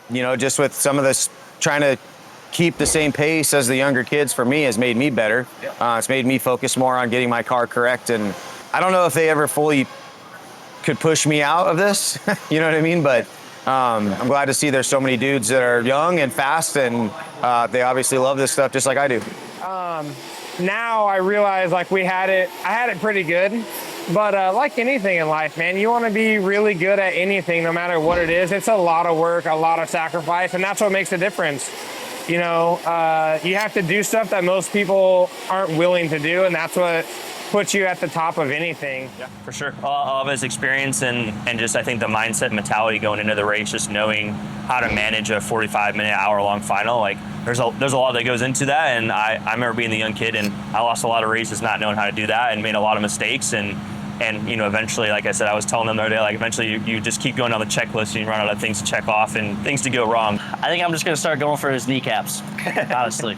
you know, just with some of this, trying to keep the same pace as the younger kids for me has made me better. It's made me focus more on getting my car correct. And I don't know if they ever fully could push me out of this, you know what I mean? But I'm glad to see there's so many dudes that are young and fast, and they obviously love this stuff just like I do. Now I realize like I had it pretty good, but like anything in life, man, you want to be really good at anything, no matter what it is. It's a lot of work, a lot of sacrifice, and that's what makes the difference. You know, you have to do stuff that most people aren't willing to do, and that's what puts you at the top of anything. Yeah, for sure. All of his experience and just, I think, the mindset mentality going into the race, just knowing how to manage a 45-minute, hour-long final. Like, there's a lot that goes into that, and I remember being the young kid, and I lost a lot of races not knowing how to do that and made a lot of mistakes. And you know, eventually, like I said, I was telling them the other day, like, eventually you just keep going down the checklist and you run out of things to check off and things to go wrong. I think I'm just going to start going for his kneecaps, honestly.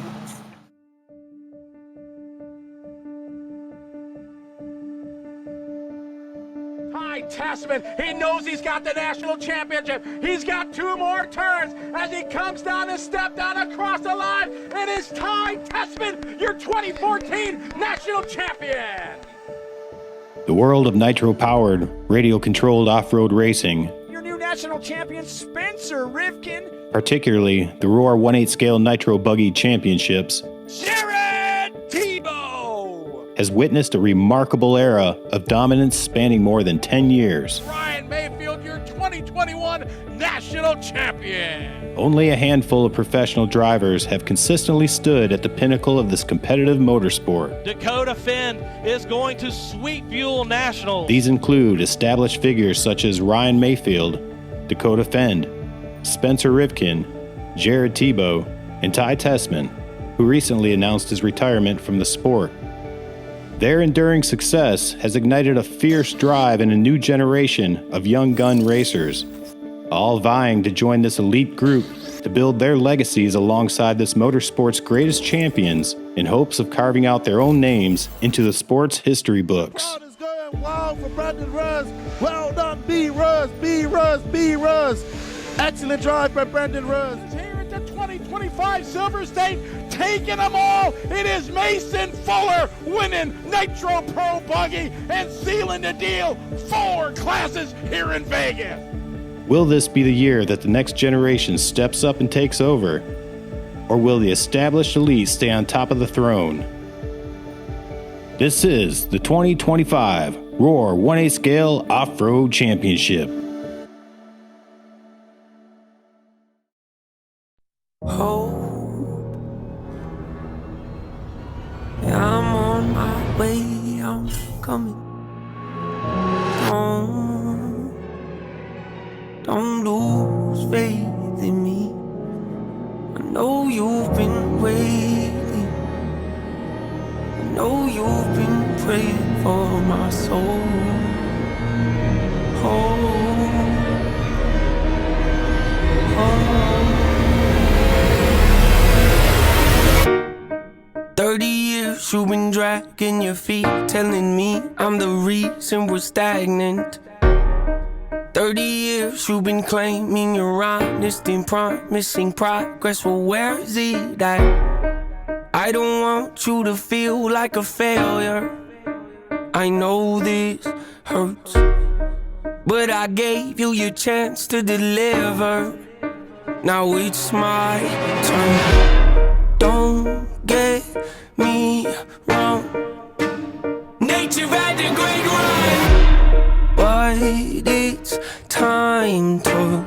Testament. He knows he's got the national championship. He's got 2 more turns as he comes down and step down across the line. It is Ty Testament, your 2014 national champion. The world of nitro-powered, radio-controlled off-road racing, Your new national champion, Spencer Rivkin. particularly the Roar 1/8 scale Nitro Buggy Championships, Jared Tebow has witnessed a remarkable era of dominance spanning more than 10 years. Ryan Mayfield, your 2021 national champion. Only a handful of professional drivers have consistently stood at the pinnacle of this competitive motorsport. Dakotah Phend is going to Sweet Fuel Nationals. These include established figures such as Ryan Mayfield, Dakotah Phend, Spencer Rivkin, Jared Tebow, and Ty Testament, who recently announced his retirement from the sport. Their enduring success has ignited a fierce drive in a new generation of young gun racers, all vying to join this elite group to build their legacies alongside this motorsport's greatest champions in hopes of carving out their own names into the sport's history books. Crowd is going wild for Brandon Ruz. Well done, B-Ruz, B-Ruz, B-Ruz. Excellent drive by Brandon Ruz. Here at the 2025 Silver State, taking them all. It is Mason Fuller winning Nitro Pro Buggy and sealing the deal. 4 classes here in Vegas. Will this be the year that the next generation steps up and takes over? Or will the established elite stay on top of the throne? This is the 2025 Roar 1/8 Scale Off-Road Championship. I'm on my way, I'm coming. Don't lose faith in me. I know you've been waiting. I know you've been praying for my soul. 30 years you've been dragging your feet, telling me I'm the reason we're stagnant. 30 years you've been claiming you're honest and promising progress. Well, where is it at? I don't want you to feel like a failure. I know this hurts, but I gave you your chance to deliver. Now it's my turn. Don't get me wrong. Nature had a great run, but it's time to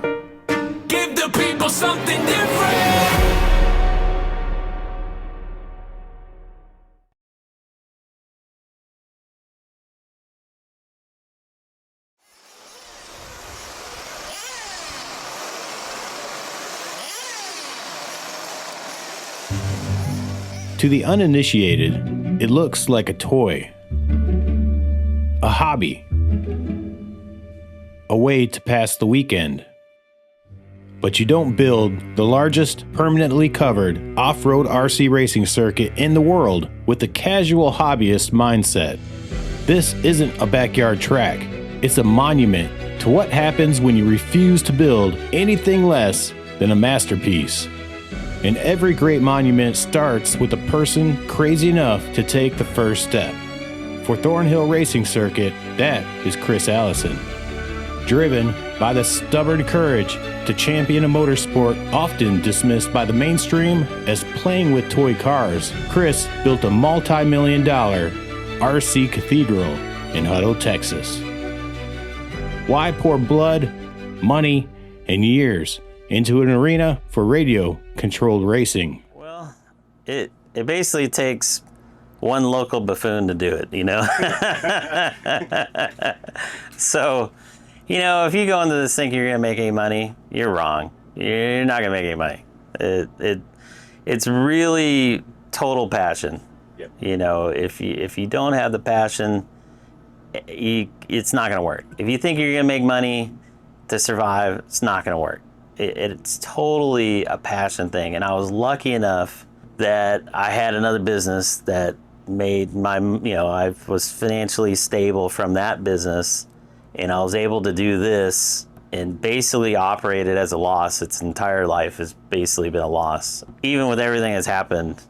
give the people something different. To the uninitiated, it looks like a toy, a hobby, a way to pass the weekend. But you don't build the largest permanently covered off-road RC racing circuit in the world with a casual hobbyist mindset. This isn't a backyard track. It's a monument to what happens when you refuse to build anything less than a masterpiece. And every great monument starts with a person crazy enough to take the first step. For Thornhill Racing Circuit, that is Chris Allison. Driven by the stubborn courage to champion a motorsport often dismissed by the mainstream as playing with toy cars, Chris built a multi-million-dollar RC cathedral in Hutto, Texas. Why pour blood, money, and years into an arena for radio-controlled racing? Well, it basically takes one local buffoon to do it, you know? So, you know, if you go into this thinking you're gonna make any money, you're wrong. You're not gonna make any money. It's really total passion. Yep. You know, if you don't have the passion, it's not gonna work. If you think you're gonna make money to survive, it's not gonna work. It's totally a passion thing. And I was lucky enough that I had another business that made I was financially stable from that business, and I was able to do this and basically operate it as a loss. Its entire life has basically been a loss. Even with everything that's happened,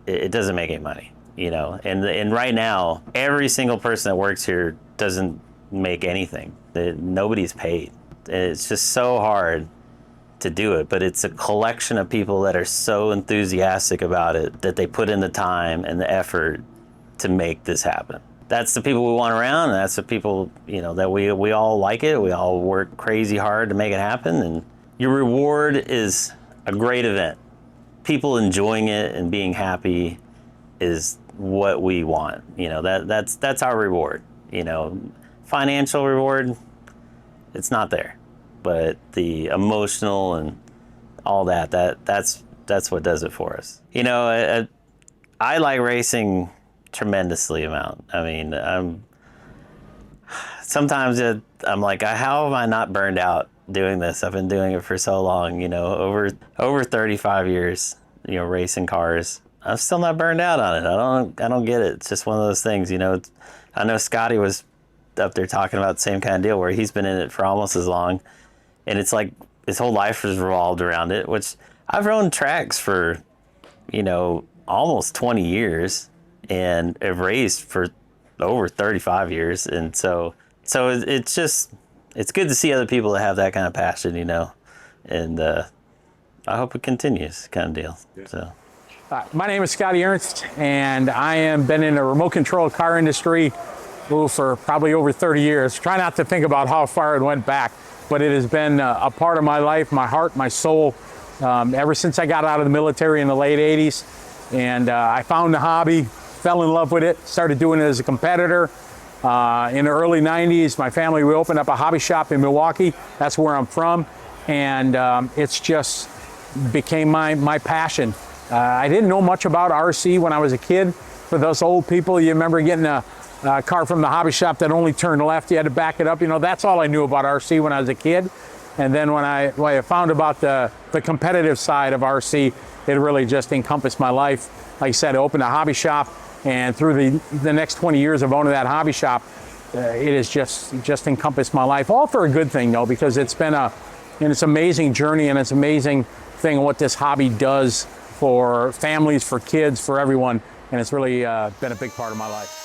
it doesn't make any money, you know? And right now, every single person that works here doesn't make anything. Nobody's paid. It's just so hard to do it, but it's a collection of people that are so enthusiastic about it that they put in the time and the effort to make this happen. That's the people we want around, and that's the people, you know, that we all like it. We all work crazy hard to make it happen, and your reward is a great event. People enjoying it and being happy is what we want. You know, that's our reward. You know, financial reward, it's not there. But the emotional and all that's what does it for us. You know, I like racing tremendously amount. I mean, sometimes I'm like, how am I not burned out doing this? I've been doing it for so long, you know, over 35 years, you know, racing cars. I'm still not burned out on it. I don't get it. It's just one of those things, you know. I know Scotty was up there talking about the same kind of deal where he's been in it for almost as long. And it's like his whole life has revolved around it, which I've run tracks for, you know, almost 20 years and have raced for over 35 years. And so it's good to see other people that have that kind of passion, you know, and I hope it continues kind of deal. Yeah. So. My name is Scotty Ernst, and I have been in the remote control car industry for probably over 30 years. Try not to think about how far it went back. But it has been a part of my life, my heart, my soul, ever since I got out of the military in the late 80s. And I found the hobby, fell in love with it, started doing it as a competitor. In the early 90s, my family, we opened up a hobby shop in Milwaukee. That's where I'm from. And it's just became my passion. I didn't know much about RC when I was a kid. For those old people, you remember getting a car from the hobby shop that only turned left, you had to back it up. You know, that's all I knew about RC when I was a kid. And then when I found about the competitive side of RC, it really just encompassed my life. Like I said, I opened a hobby shop, and through the next 20 years of owning that hobby shop, it has just encompassed my life. All for a good thing, though, because it's been it's an amazing journey, and it's an amazing thing what this hobby does for families, for kids, for everyone. And it's really been a big part of my life.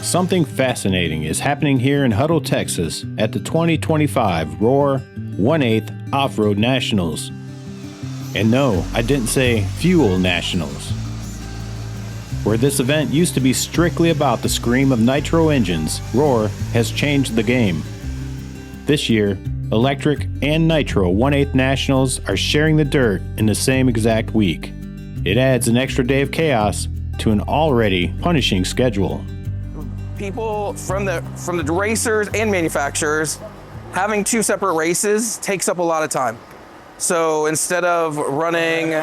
Something fascinating is happening here in Hutto, Texas at the 2025 Roar 1/8 Off-Road Nationals. And no, I didn't say Fuel Nationals. Where this event used to be strictly about the scream of nitro engines, Roar has changed the game. This year, Electric and Nitro 1/8 Nationals are sharing the dirt in the same exact week. It adds an extra day of chaos to an already punishing schedule. People from the racers and manufacturers, having two separate races takes up a lot of time. So instead of running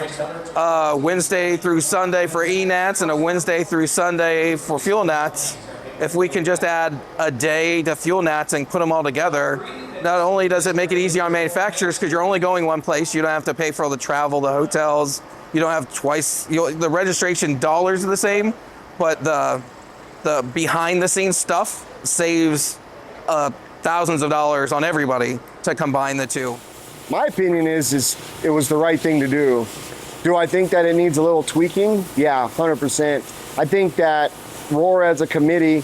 Wednesday through Sunday for e-nats and a Wednesday through Sunday for fuel nats, if we can just add a day to fuel nats and put them all together, not only does it make it easy on manufacturers because you're only going one place, you don't have to pay for all the travel, the hotels, you don't have twice, the registration dollars are the same, but the the behind the scenes stuff saves thousands of dollars on everybody to combine the two. My opinion is it was the right thing to do. Do I think that it needs a little tweaking? Yeah, 100%. I think that Roar as a committee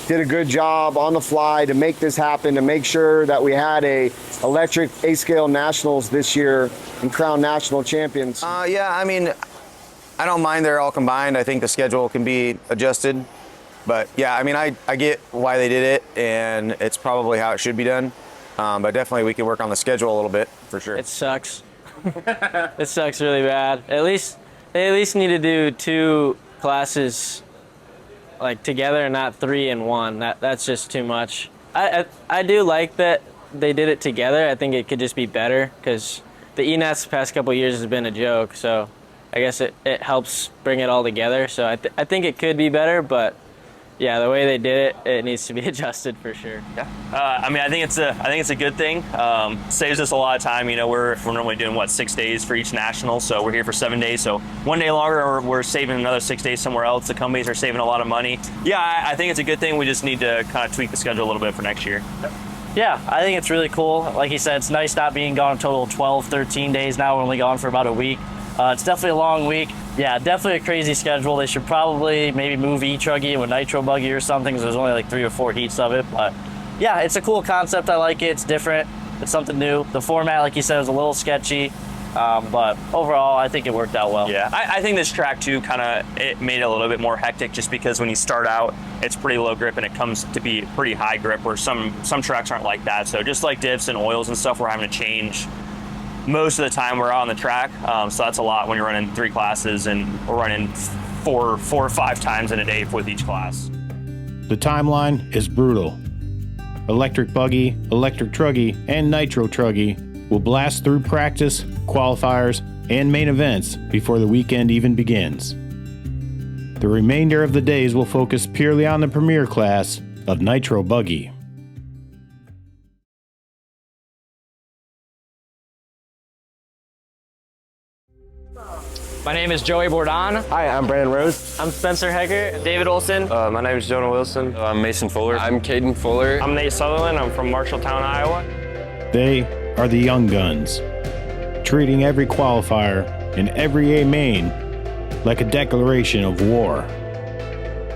did a good job on the fly to make this happen, to make sure that we had a electric A-scale nationals this year and crown national champions. Yeah, I mean, I don't mind they're all combined. I think the schedule can be adjusted. But yeah, I mean, I get why they did it, and it's probably how it should be done. But definitely we can work on the schedule a little bit, for sure. It sucks. It sucks really bad. They at least need to do 2 classes like together and not 3 in 1. That's just too much. I do like that they did it together. I think it could just be better because the ENATs the past couple of years has been a joke. So I guess it helps bring it all together. So I think it could be better, but yeah, the way they did it, it needs to be adjusted for sure. Yeah. I mean, I think it's a good thing. Saves us a lot of time. You know, we're normally doing what, 6 days for each national, so we're here for 7 days. So 1 day longer, we're saving another 6 days somewhere else. The companies are saving a lot of money. Yeah, I think it's a good thing. We just need to kind of tweak the schedule a little bit for next year. Yeah, I think it's really cool. Like you said, it's nice not being gone a total of 12, 13 days now. We're only gone for about a week. It's definitely a long week. Yeah, definitely a crazy schedule. They should probably maybe move e-truggy with nitro buggy or something because there's only like 3 or 4 heats of it. But yeah, it's a cool concept. I like it. It's different. It's something new. The format, like you said, is a little sketchy. But overall, I think it worked out well. Yeah, I think this track too it made it a little bit more hectic just because when you start out, it's pretty low grip and it comes to be pretty high grip where some tracks aren't like that. So just like diffs and oils and stuff, we're having to change most of the time we're on the track. So that's a lot when you're running 3 classes and we're running four or 5 times in a day with each class. The timeline is brutal. Electric buggy, electric truggy, and nitro truggy will blast through practice, qualifiers, and main events before the weekend even begins. The remainder of the days will focus purely on the premier class of nitro buggy. My name is Joey Bourdon. Hi, I'm Brandon Rose. I'm Spencer Hecker. David Olson. My name is Jonah Wilson. I'm Mason Fuller. I'm Caden Fuller. I'm Nate Sutherland. I'm from Marshalltown, Iowa. They are the young guns, treating every qualifier and every A main like a declaration of war.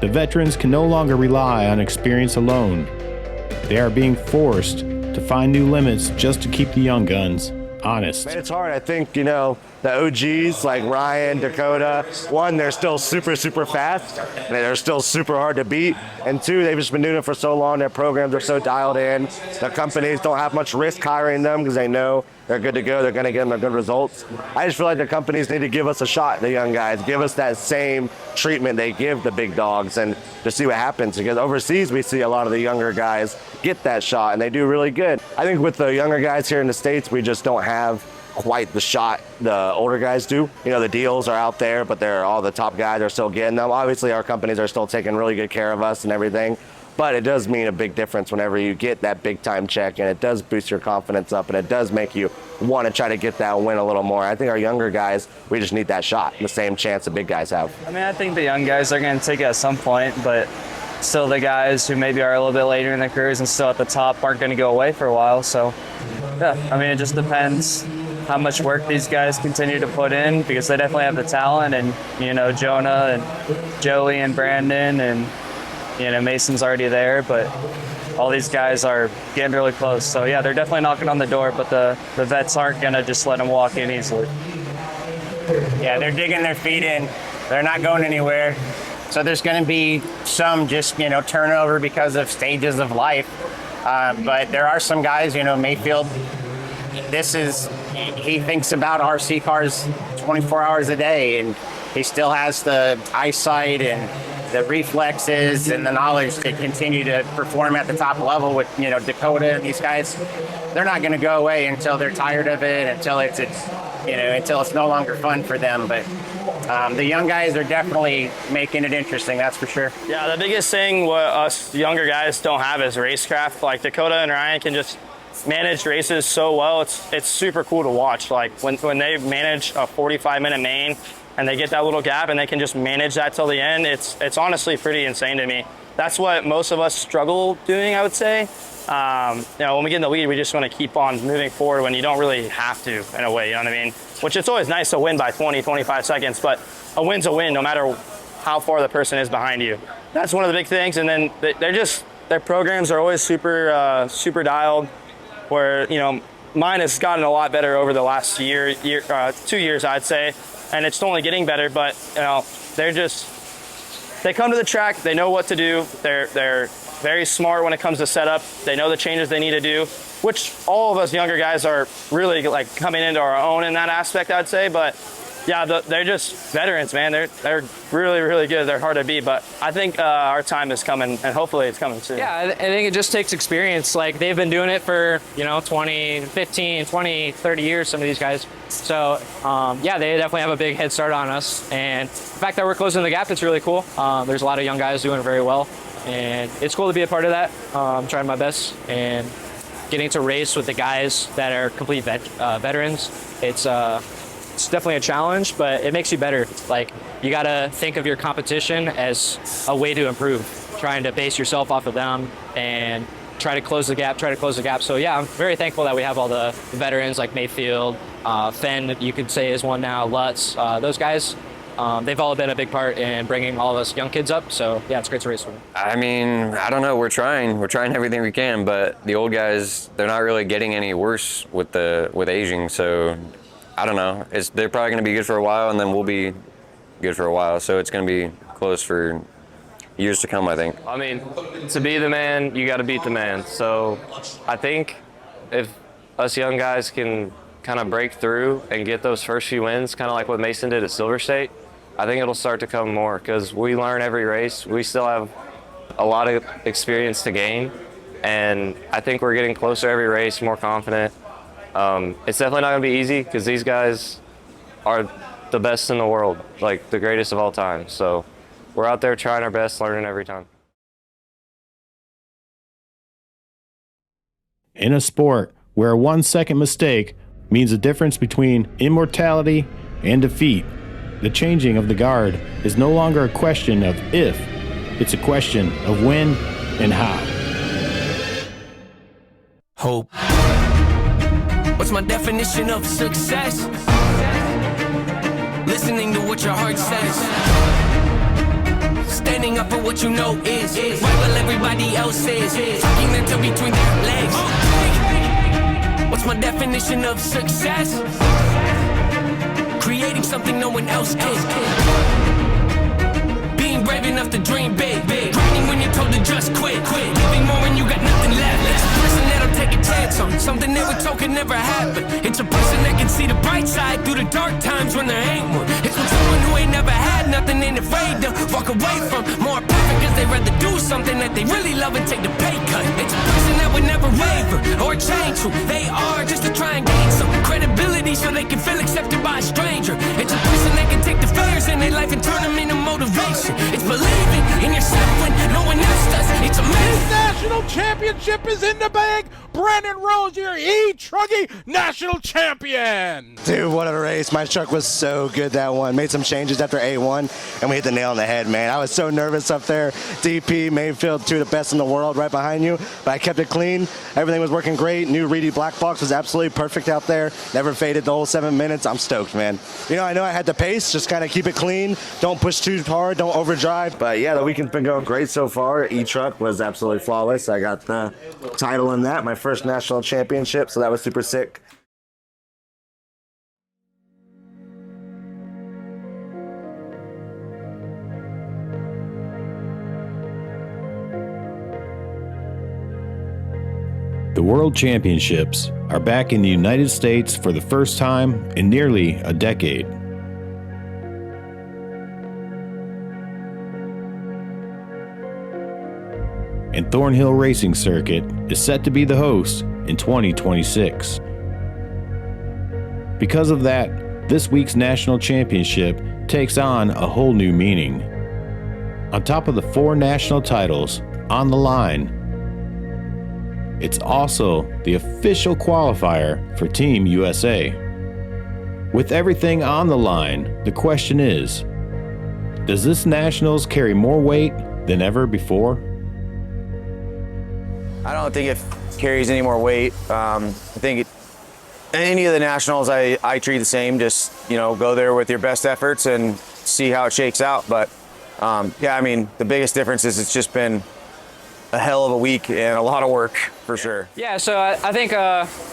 The veterans can no longer rely on experience alone. They are being forced to find new limits just to keep the young guns honest. Man, it's hard. I think, you know, the OGs like Ryan, Dakotah, 1, they're still super fast and they're still super hard to beat. And 2, they've just been doing it for so long. Their programs are so dialed in. The companies don't have much risk hiring them because they know they're good to go. They're going to get them good results. I just feel like the companies need to give us a shot, the young guys. Give us that same treatment they give the big dogs and to see what happens. Because overseas, we see a lot of the younger guys get that shot and they do really good. I think with the younger guys here in the States, we just don't have quite the shot the older guys do. You know, the deals are out there, but all the top guys are still getting them. Obviously, our companies are still taking really good care of us and everything, but it does mean a big difference whenever you get that big time check, and it does boost your confidence up, and it does make you want to try to get that win a little more. I think our younger guys, we just need that shot, the same chance the big guys have. I mean, I think the young guys are going to take it at some point, but still the guys who maybe are a little bit later in their careers and still at the top aren't going to go away for a while. So, yeah, I mean, it just depends how much work these guys continue to put in because they definitely have the talent, and, you know, Jonah and Joey and Brandon and, you know, Mason's already there, but all these guys are getting really close. So, yeah, they're definitely knocking on the door, but the vets aren't going to just let them walk in easily. Yeah, they're digging their feet in. They're not going anywhere. So there's going to be some just, you know, turnover because of stages of life. But there are some guys, you know, Mayfield, he thinks about RC cars 24 hours a day, and he still has the eyesight and the reflexes and the knowledge to continue to perform at the top level with, you know, Dakotah and these guys. They're not going to go away until they're tired of it, until it's no longer fun for them. But the young guys are definitely making it interesting, that's for sure. Yeah, the biggest thing what us younger guys don't have is racecraft. Like Dakotah and Ryan can just manage races so well. It's super cool to watch. Like when they manage a 45-minute main and they get that little gap and they can just manage that till the end, it's honestly pretty insane to me. that's what most of us struggle doing, I would say. When we get in the lead, we just want to keep on moving forward when you don't really have to, in a way, you know what I mean? Which it's always nice to win by 20, 25 seconds, but a win's a win no matter how far the person is behind you. That's one of the big things. And then their programs are always super dialed, where, mine has gotten a lot better over the last 2 years, I'd say. And it's only getting better, but, they come to the track, they know what to do. They're very smart when it comes to setup. They know the changes they need to do, which all of us younger guys are really like coming into our own in that aspect, I'd say. But yeah, they're just veterans, man. They're really, really good. They're hard to beat, but I think our time is coming, and hopefully it's coming soon. Yeah, I think it just takes experience. Like, they've been doing it for, 15, 20, 30 years, some of these guys. So, yeah, they definitely have a big head start on us. And the fact that we're closing the gap, it's really cool. There's a lot of young guys doing it very well. And it's cool to be a part of that. I'm trying my best. And getting to race with the guys that are complete veterans, it's definitely a challenge, but it makes you better. Like, you got to think of your competition as a way to improve, trying to base yourself off of them and try to close the gap. So yeah, I'm very thankful that we have all the veterans like Mayfield, Phend, you could say is one now, Lutz, those guys. They've all been a big part in bringing all of us young kids up. So yeah, it's great to race with them. I mean, I don't know. We're trying everything we can, but the old guys, they're not really getting any worse with aging. So I don't know. They're probably going to be good for a while, and then we'll be good for a while. So it's going to be close for years to come, I think. I mean, to be the man, you got to beat the man. So I think if us young guys can kind of break through and get those first few wins, kind of like what Mason did at Silver State, I think it'll start to come more, because we learn every race. We still have a lot of experience to gain, and I think we're getting closer every race, more confident. It's definitely not going to be easy, because these guys are the best in the world, like the greatest of all time. So we're out there trying our best, learning every time. In a sport where a 1 second mistake means the difference between immortality and defeat, the changing of the guard is no longer a question of if, it's a question of when and how. Hope. What's my definition of success? Listening to what your heart says. Standing up for what you know is right while everybody else is. Tucking their toe between their legs. What's my definition of success? Creating something no one else can. Being brave enough to dream big. Grinding when you're told to just quit. Giving more when you got nothing left. It's a person that'll take a chance on something they were told could never happen. It's a person that can see the bright side through the dark times when there ain't one. It's when someone who ain't never had nothing ain't afraid to walk away from more perfect, cause they rather do something that they really love and take the pay cut. It's a person that would never waver or change who they are just to try and gain some credibility so they can feel accepted by a stranger. It's a person that can take the fears in their life and turn them into motivation. It's believing in yourself when no one else does. It's amazing. This national championship is in the bag. Brandon Rose, your e-truggy national champion. Dude, what a race. My truck was so good that one. Made some changes after A1, and we hit the nail on the head, man. I was so nervous up there. DP, Mayfield, two of the best in the world right behind you, but I kept it clean. Everything was working great. New Reedy black box was absolutely perfect out there. Never faded the whole 7 minutes. I'm stoked, man. I know I had the pace. Just kind of keep it clean. Don't push too hard. Don't overdrive. But yeah, the weekend's been going great so far. E-truck was absolutely flawless. I got the title in that, my first national championship, so that was super sick. The World Championships are back in the United States for the first time in nearly a decade. And Thornhill Racing Circuit is set to be the host in 2026. Because of that, this week's national championship takes on a whole new meaning. On top of the 4 national titles on the line, it's also the official qualifier for Team USA. With everything on the line, the question is, does this Nationals carry more weight than ever before? I don't think it carries any more weight. I think any of the nationals I treat the same. Just, you know, go there with your best efforts and see how it shakes out. But yeah, I mean, the biggest difference is it's just been a hell of a week and a lot of work for sure. Yeah, so I think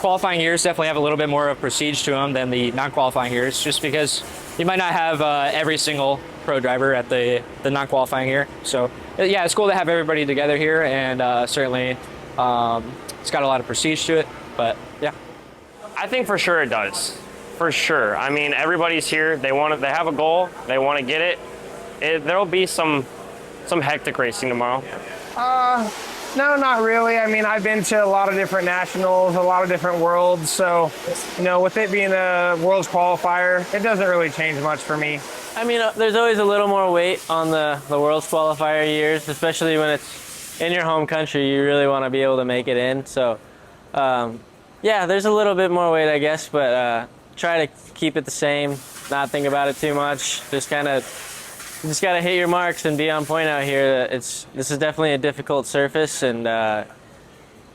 qualifying years definitely have a little bit more of prestige to them than the non-qualifying years, just because you might not have every single pro driver at the non-qualifying year. So yeah, it's cool to have everybody together here, and certainly it's got a lot of prestige to it. But yeah, I think for sure it does. For sure. I mean, everybody's here. They have a goal. They want to get it. There'll be some hectic racing tomorrow. No, not really. I mean, I've been to a lot of different nationals, a lot of different worlds. So, you know, with it being a world's qualifier, it doesn't really change much for me. I mean, there's always a little more weight on the world's qualifier years, especially when it's in your home country. You really want to be able to make it in. So, yeah, there's a little bit more weight, I guess, but try to keep it the same, not think about it too much. Just got to hit your marks and be on point out here. This is definitely a difficult surface, and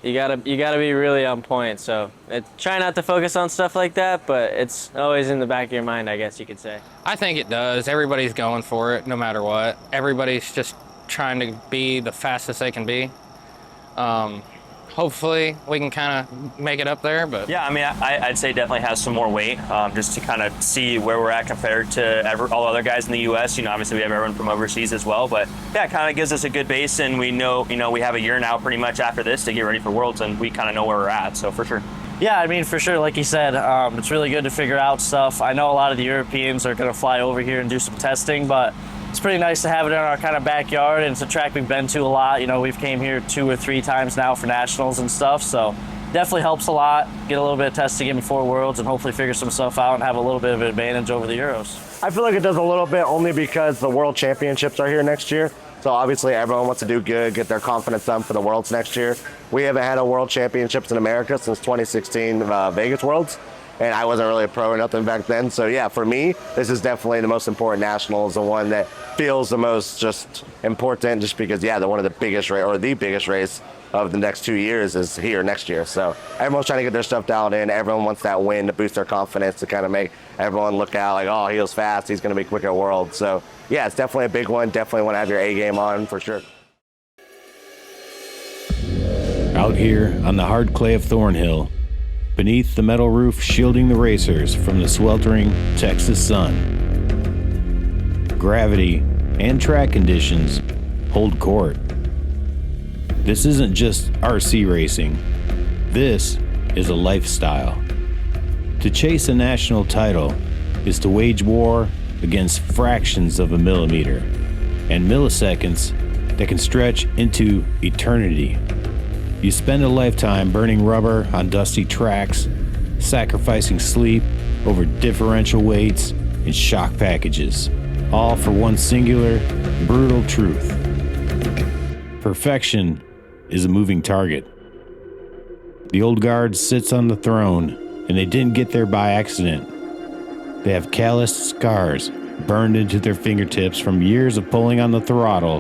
you gotta be really on point. So try not to focus on stuff like that, but it's always in the back of your mind, I guess you could say. I think it does. Everybody's going for it, no matter what. Everybody's just trying to be the fastest they can be. Hopefully we can kind of make it up there, but yeah, I mean, I'd say it definitely has some more weight, just to kind of see where we're at compared to all other guys in the U.S. You know, obviously we have everyone from overseas as well, but yeah, it kind of gives us a good base, and we know, you know, we have a year now pretty much after this to get ready for Worlds, and we kind of know where we're at, so for sure. Yeah, I mean, for sure, like you said, it's really good to figure out stuff. I know a lot of the Europeans are going to fly over here and do some testing, but it's pretty nice to have it in our kind of backyard, and it's a track we've been to a lot. You know, we've came here 2 or 3 times now for nationals and stuff, so definitely helps a lot. Get a little bit of testing in before Worlds and hopefully figure some stuff out and have a little bit of an advantage over the Euros. I feel like it does a little bit only because the World Championships are here next year. So obviously everyone wants to do good, get their confidence up for the Worlds next year. We haven't had a World Championships in America since 2016 Vegas Worlds. And I wasn't really a pro or nothing back then. So yeah, for me, this is definitely the most important nationals, the one that feels the most just important, just because, yeah, one of the biggest race, or the biggest race of the next 2 years is here next year. So everyone's trying to get their stuff dialed in. Everyone wants that win to boost their confidence, to kind of make everyone look out like, oh, he was fast, he's going to be quick at World. So yeah, it's definitely a big one. Definitely want to have your A game on for sure. Out here on the hard clay of Thornhill, beneath the metal roof shielding the racers from the sweltering Texas sun, gravity and track conditions hold court. This isn't just RC racing. This is a lifestyle. To chase a national title is to wage war against fractions of a millimeter and milliseconds that can stretch into eternity. You spend a lifetime burning rubber on dusty tracks, sacrificing sleep over differential weights and shock packages, all for one singular, brutal truth. Perfection is a moving target. The old guard sits on the throne, and they didn't get there by accident. They have calloused scars burned into their fingertips from years of pulling on the throttle,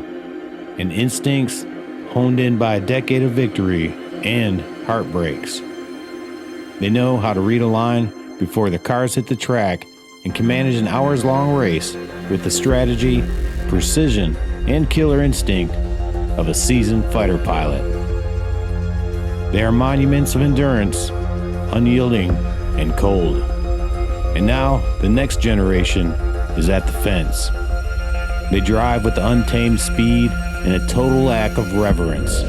and instincts honed in by a decade of victory and heartbreaks. They know how to read a line before the cars hit the track and can manage an hours-long race with the strategy, precision, and killer instinct of a seasoned fighter pilot. They are monuments of endurance, unyielding and cold. And now the next generation is at the fence. They drive with the untamed speed and a total lack of reverence,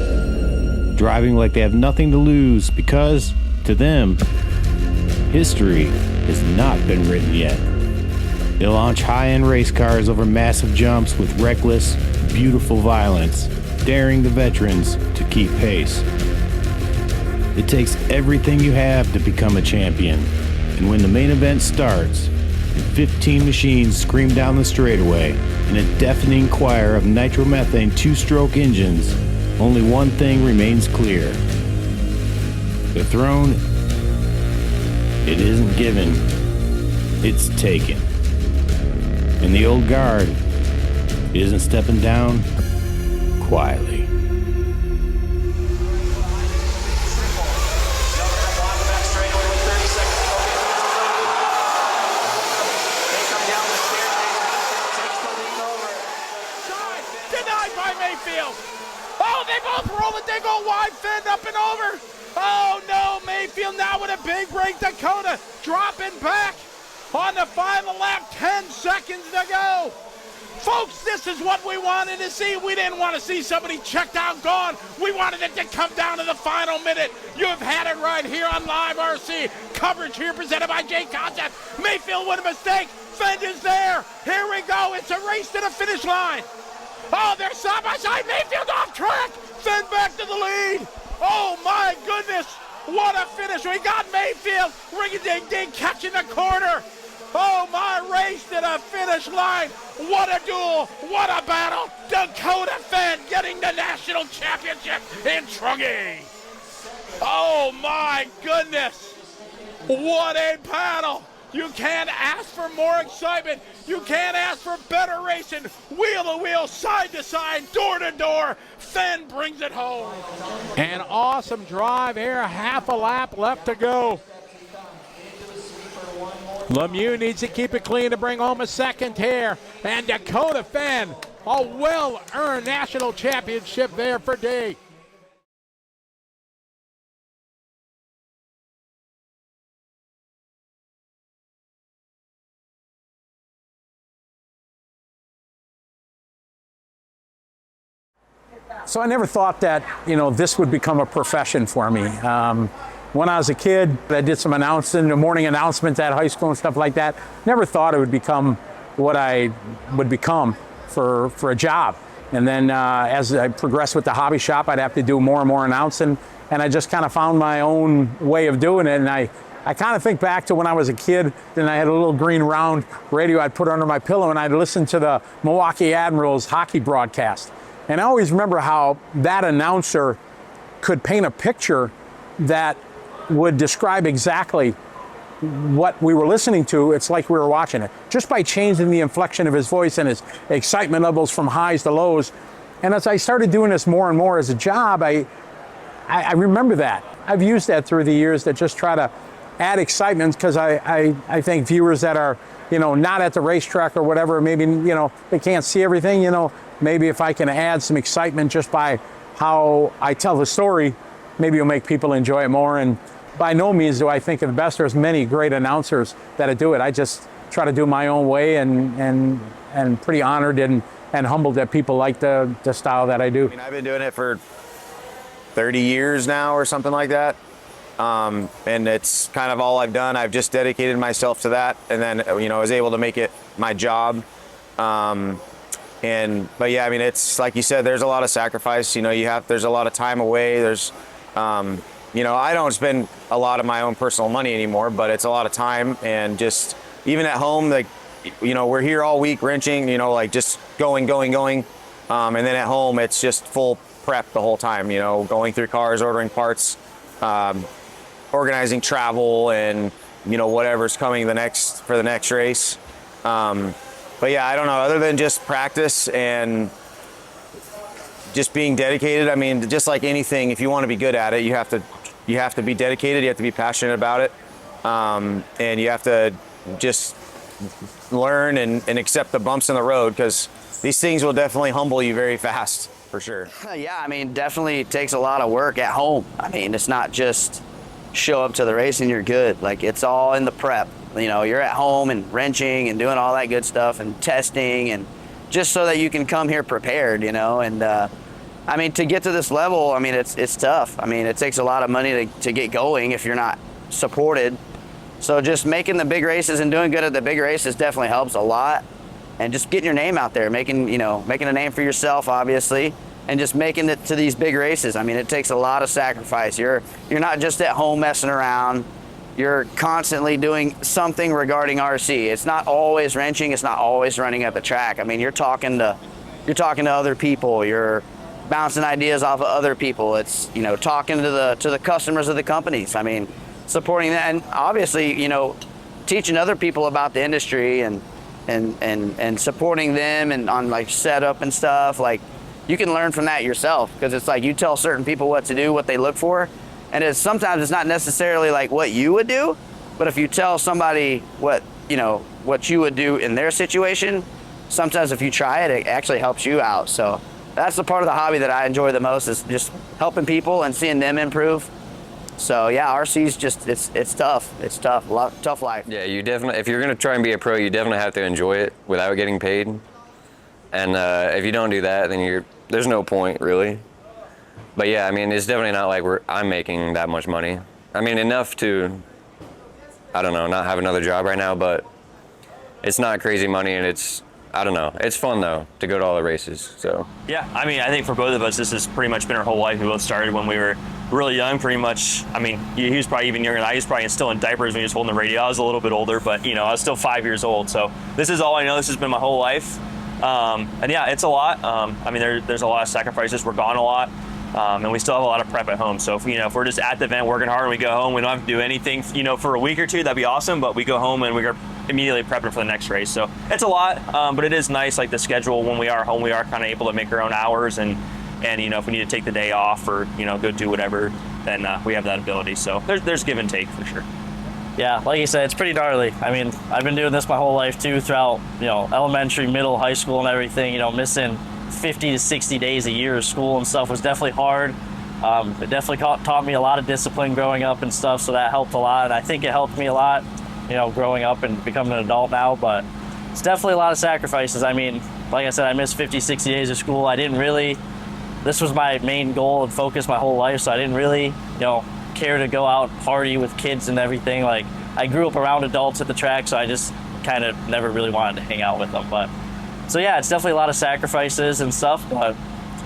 driving like they have nothing to lose because, to them, history has not been written yet. They launch high-end race cars over massive jumps with reckless, beautiful violence, daring the veterans to keep pace. It takes everything you have to become a champion, and when the main event starts, 15 machines scream down the straightaway in a deafening choir of nitromethane 2-stroke engines, only one thing remains clear. The throne, it isn't given, it's taken. And the old guard isn't stepping down quietly. Oh, they both roll it. They go wide, Phend up and over. Oh, no, Mayfield now with a big break. Dakotah dropping back on the final lap. 10 seconds to go. Folks, this is what we wanted to see. We didn't want to see somebody checked out, gone. We wanted it to come down to the final minute. You have had it right here on Live RC. Coverage here presented by J Concept. Mayfield with a mistake. Phend is there. Here we go. It's a race to the finish line. Oh, they're side by side. Mayfield off track. Phend back to the lead. Oh, my goodness. What a finish. We got Mayfield. Ring-a-ding-ding catching the corner. Oh, my race to the finish line. What a duel. What a battle. Dakotah Phend getting the national championship in Truggy. Oh, my goodness. What a battle. You can't ask for more excitement. You can't ask for better racing. Wheel to wheel, side to side, door to door. Phend brings it home. An awesome drive here. Half a lap left to go. Lemieux needs to keep it clean to bring home a second here. And Dakotah Phend, a well-earned national championship there for D. So I never thought that, this would become a profession for me. When I was a kid, I did some announcing, morning announcements at high school and stuff like that. Never thought it would become what I would become for a job. And then as I progressed with the hobby shop, I'd have to do more and more announcing. And I just kind of found my own way of doing it. And I kind of think back to when I was a kid, and I had a little green round radio I'd put under my pillow, and I'd listen to the Milwaukee Admirals hockey broadcast. And I always remember how that announcer could paint a picture that would describe exactly what we were listening to. It's like we were watching it, just by changing the inflection of his voice and his excitement levels from highs to lows. And as I started doing this more and more as a job, I remember that. I've used that through the years to just try to add excitement, because I think viewers that are, not at the racetrack or whatever, maybe, they can't see everything, maybe if I can add some excitement just by how I tell the story, maybe it'll make people enjoy it more. And by no means do I think of the best. There's many great announcers that do it. I just try to do my own way, and pretty honored and humbled that people like the style that I do. I've been doing it for 30 years now or something like that. And it's kind of all I've done. I've just dedicated myself to that, and then I was able to make it my job. But yeah, it's like you said, there's a lot of sacrifice. There's a lot of time away. There's I don't spend a lot of my own personal money anymore, but it's a lot of time. And just even at home, we're here all week wrenching, just going. And then at home, it's just full prep the whole time, going through cars, ordering parts, organizing travel, and, whatever's coming for the next race. But yeah, I don't know, other than just practice and just being dedicated. Just like anything, if you want to be good at it, you have to be dedicated. You have to be passionate about it. And you have to just learn and accept the bumps in the road, because these things will definitely humble you very fast, for sure. Yeah, definitely takes a lot of work at home. It's not just show up to the race and you're good. It's all in the prep. You're at home and wrenching and doing all that good stuff and testing, and just so that you can come here prepared, and to get to this level, it's tough. It takes a lot of money to get going if you're not supported. So just making the big races and doing good at the big races definitely helps a lot. And just getting your name out there, making a name for yourself, obviously, and just making it to these big races. It takes a lot of sacrifice. You're not just at home messing around. You're constantly doing something regarding RC. It's not always wrenching. It's not always running at the track. You're talking to other people. You're bouncing ideas off of other people. It's talking to the customers of the companies. Supporting that, and obviously teaching other people about the industry and supporting them and on setup and stuff. You can learn from that yourself, because it's you tell certain people what to do, what they look for. And sometimes it's not necessarily what you would do, but if you tell somebody what you would do in their situation, sometimes if you try it, it actually helps you out. So that's the part of the hobby that I enjoy the most, is just helping people and seeing them improve. So yeah, RC's just, it's tough. It's tough, tough life. Yeah, you definitely, if you're gonna try and be a pro, you definitely have to enjoy it without getting paid. And if you don't do that, then there's no point really. But yeah, I mean, it's definitely not like I'm making that much money. I mean, enough to, I don't know, not have another job right now, but it's not crazy money, and it's, I don't know, it's fun though to go to all the races. So yeah, I mean, I think for both of us, this has pretty much been our whole life. We both started when we were really young, pretty much. I mean, he was probably even younger than I. He was probably still in diapers when he was holding the radio. I was a little bit older, but I was still 5 years old. So this is all I know. This has been my whole life. And yeah, it's a lot. I mean, there's a lot of sacrifices. We're gone a lot. And we still have a lot of prep at home. So if we're just at the event working hard and we go home, we don't have to do anything, for a week or two, that'd be awesome. But we go home and we're immediately prepping for the next race. So it's a lot, but it is nice, like the schedule. When we are home, we are kind of able to make our own hours, and if we need to take the day off or go do whatever, then we have that ability. So there's give and take for sure. Yeah, like you said, it's pretty gnarly. I mean, I've been doing this my whole life too, throughout elementary, middle, high school, and everything. Missing 50 to 60 days a year of school and stuff was definitely hard. It definitely taught me a lot of discipline growing up and stuff, so that helped a lot. And I think it helped me a lot, growing up and becoming an adult now. But it's definitely a lot of sacrifices. I mean, like I said, I missed 50, 60 days of school. This was my main goal and focus my whole life, so I didn't really, care to go out and party with kids and everything. Like, I grew up around adults at the track, so I just kind of never really wanted to hang out with them. But so yeah, it's definitely a lot of sacrifices and stuff, but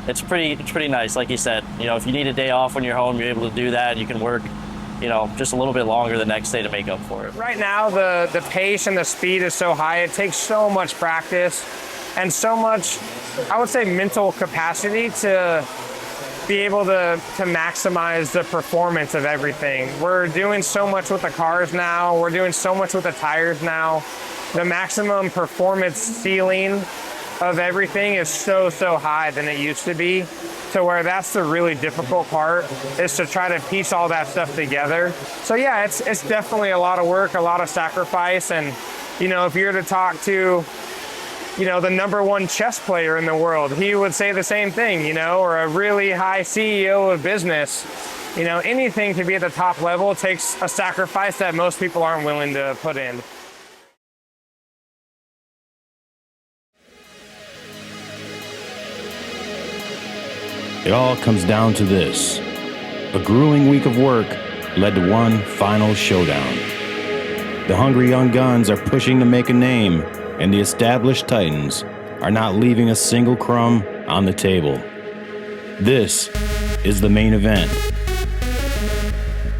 it's pretty nice. Like you said, if you need a day off when you're home, you're able to do that. You can work, just a little bit longer the next day to make up for it. Right now, the pace and the speed is so high. It takes so much practice and so much, I would say, mental capacity to be able to maximize the performance of everything. We're doing so much with the cars now. We're doing so much with the tires now. The maximum performance ceiling of everything is so high than it used to be, to where that's the really difficult part, is to try to piece all that stuff together. So yeah, it's definitely a lot of work, a lot of sacrifice. And if you're to talk to the #1 chess player in the world, he would say the same thing, or a really high CEO of business. Anything to be at the top level takes a sacrifice that most people aren't willing to put in. It all comes down to this. A grueling week of work led to one final showdown. The hungry young guns are pushing to make a name, and the established titans are not leaving a single crumb on the table. This is the main event.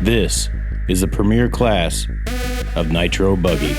This is the premier class of Nitro Buggy.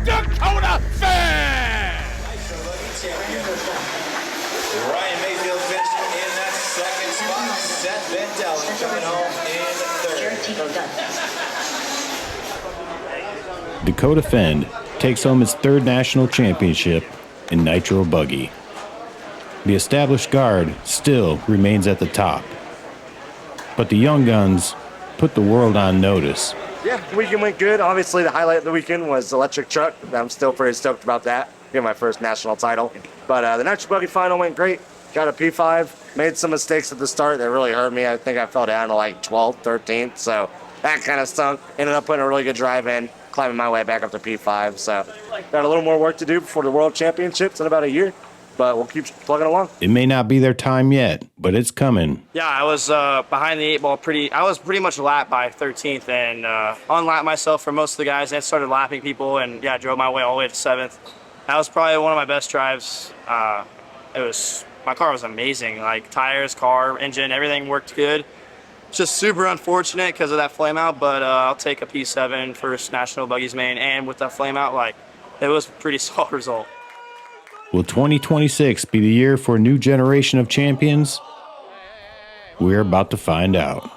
Dakotah Phend! Ryan Mayfield finishing in that second spot. Seth Bentel coming home in third. Dakotah Phend takes home his third national championship in Nitro Buggy. The established guard still remains at the top, but the young guns put the world on notice Yeah, the weekend went good. Obviously, the highlight of the weekend was electric truck. I'm still pretty stoked about that. Get my first national title. But the nitro buggy final went great. Got a P5. Made some mistakes at the start that really hurt me. I think I fell down to like 12th, 13th. So that kind of stunk. Ended up putting a really good drive in, climbing my way back up to P5. So got a little more work to do before the World Championships in about a year. But we'll keep plugging along. It may not be their time yet, but it's coming. Yeah, I was behind the 8 ball I was pretty much lapped by 13th and unlapped myself for most of the guys and started lapping people and yeah, drove my way all the way to 7th. That was probably one of my best drives. My car was amazing. Like tires, car, engine, everything worked good. It's just super unfortunate because of that flame out, but I'll take a P7 first National Buggies main, and with that flame out, like it was a pretty solid result. Will 2026 be the year for a new generation of champions? We're about to find out.